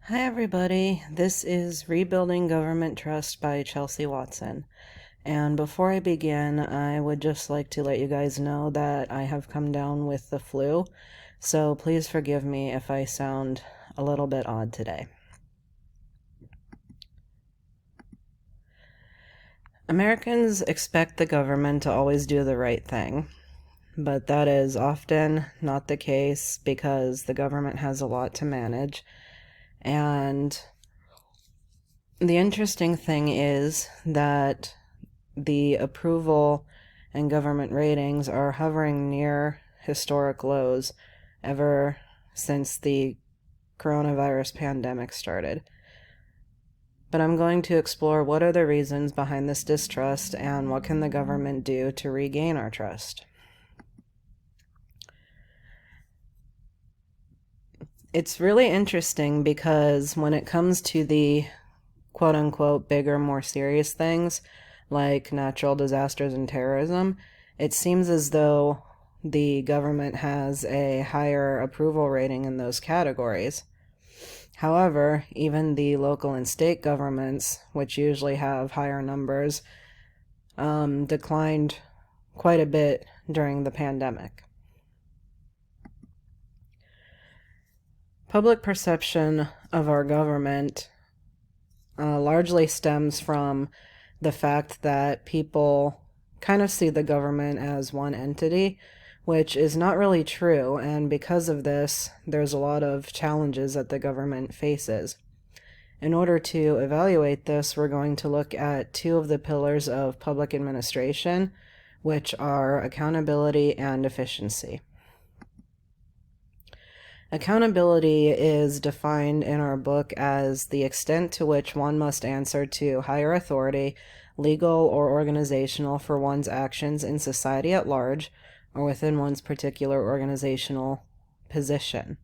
Hi, everybody. This is Rebuilding Government Trust by Chelsea Watson. And before I begin, I would just like to let you guys know that I have come down with the flu, so please forgive me if I sound a little bit odd today. Americans expect the government to always do the right thing, but that is often not the case because the government has a lot to manage. And the interesting thing is that the approval and government ratings are hovering near historic lows ever since the coronavirus pandemic started. But I'm going to explore what are the reasons behind this distrust and what can the government do to regain our trust. It's really interesting because when it comes to the quote unquote bigger, more serious things like natural disasters and terrorism, it seems as though the government has a higher approval rating in those categories. However, even the local and state governments, which usually have higher numbers, declined quite a bit during the pandemic. Public perception of our government largely stems from the fact that people kind of see the government as one entity, which is not really true, and because of this, there's a lot of challenges that the government faces. In order to evaluate this, we're going to look at two of the pillars of public administration, which are accountability and efficiency. Accountability is defined in our book as the extent to which one must answer to higher authority, legal or organizational, for one's actions in society at large or within one's particular organizational position.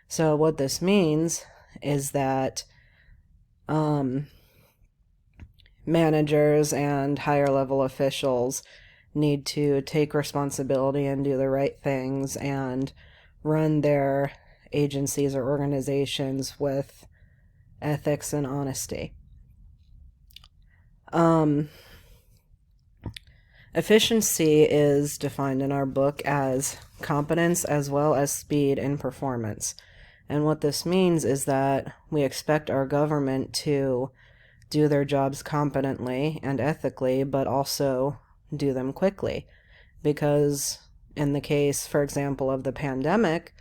So what this means is that managers and higher level officials need to take responsibility and do the right things and run their agencies or organizations with ethics and honesty. Efficiency is defined in our book as competence as well as speed and performance. And what this means is that we expect our government to do their jobs competently and ethically, but also do them quickly. Because in the case, for example, of the pandemic,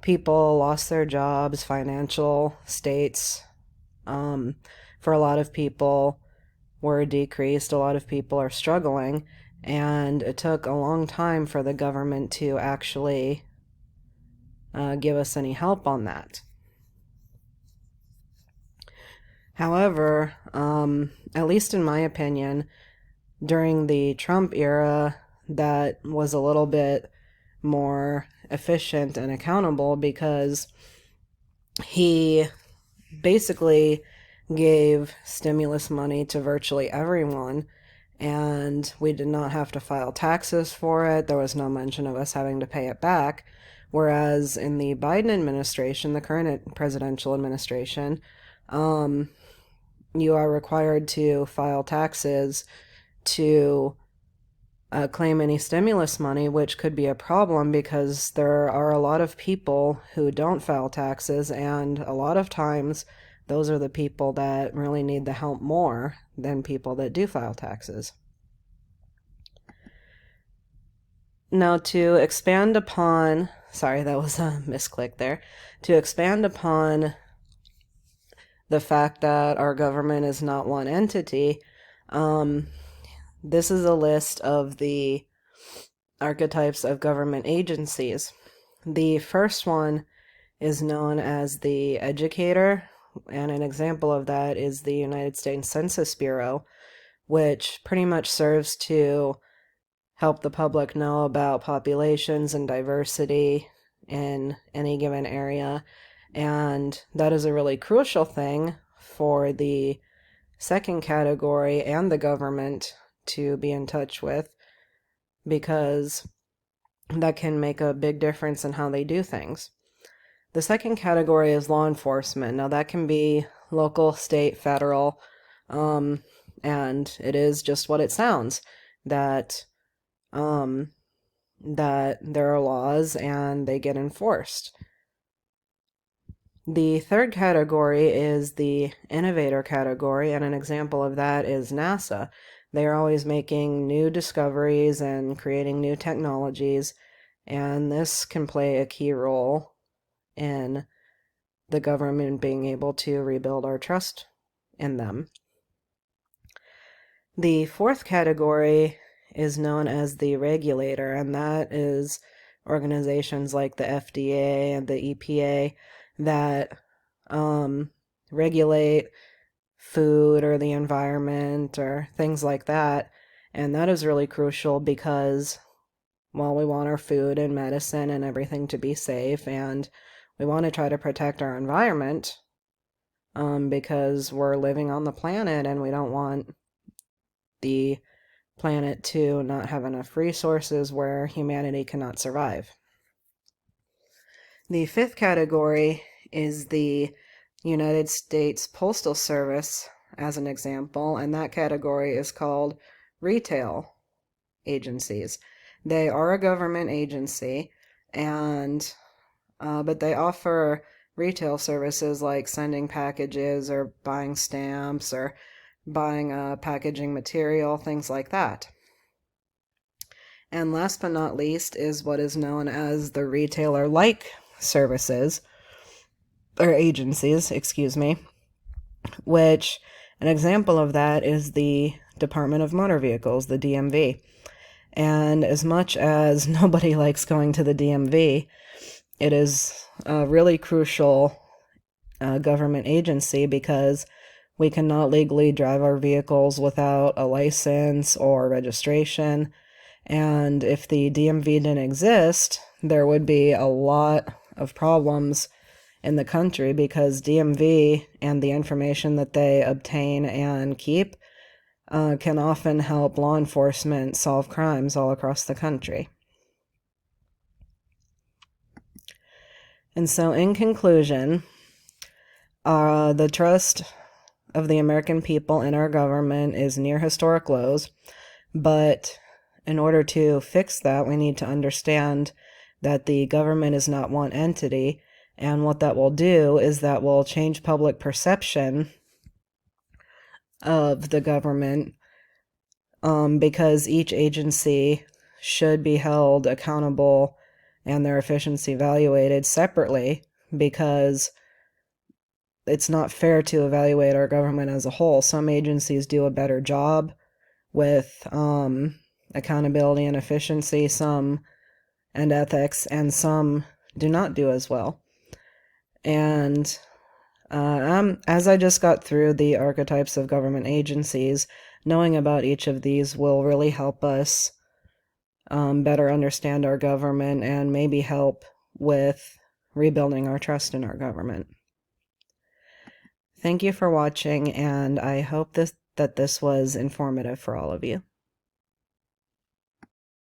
people lost their jobs, financial states, for a lot of people were decreased. A lot of people are struggling, and it took a long time for the government to actually give us any help on that. However, at least in my opinion, during the Trump era, that was a little bit more efficient and accountable because he basically gave stimulus money to virtually everyone, and we did not have to file taxes for it. There was no mention of us having to pay it back. Whereas in the Biden administration, the current presidential administration, you are required to file taxes to claim any stimulus money, which could be a problem because there are a lot of people who don't file taxes, and a lot of times those are the people that really need the help more than people that do file taxes. Now, to expand upon, sorry, that was a misclick there. To expand upon the fact that our government is not one entity, this is a list of the archetypes of government agencies. The first one is known as the educator, and an example of that is the United States Census Bureau, which pretty much serves to help the public know about populations and diversity in any given area. And that is a really crucial thing for the second category and the government to be in touch with, because that can make a big difference in how they do things. The second category is law enforcement. Now, that can be local, state, federal, and it is just what it sounds, that um, that there are laws and they get enforced. The third category is the innovator category, and an example of that is NASA. They are always making new discoveries and creating new technologies, and this can play a key role in the government being able to rebuild our trust in them. The fourth category is known as the regulator, and that is organizations like the FDA and the EPA that regulate food or the environment or things like that. And that is really crucial because, well, we want our food and medicine and everything to be safe, and we want to try to protect our environment because we're living on the planet and we don't want the planet to not have enough resources where humanity cannot survive. The fifth category is the United States Postal Service, as an example, and that category is called retail agencies. They are a government agency, and but they offer retail services like sending packages or buying stamps or buying packaging material, things like that. And last but not least is what is known as the retailer-like services, or agencies, excuse me, which an example of that is the Department of Motor Vehicles, the DMV. And as much as nobody likes going to the DMV, it is a really crucial government agency because we cannot legally drive our vehicles without a license or registration. And if the DMV didn't exist, there would be a lot of problems in the country because DMV and the information that they obtain and keep can often help law enforcement solve crimes all across the country. And so, in conclusion, the trust of the American people in our government is near historic lows, but in order to fix that, we need to understand that the government is not one entity, and what that will do is that will change public perception of the government because each agency should be held accountable and their efficiency evaluated separately, because it's not fair to evaluate our government as a whole. Some agencies do a better job with accountability and efficiency, some and ethics, and some do not do as well. And as I just got through the archetypes of government agencies, knowing about each of these will really help us better understand our government and maybe help with rebuilding our trust in our government. Thank you for watching, and I hope that this was informative for all of you.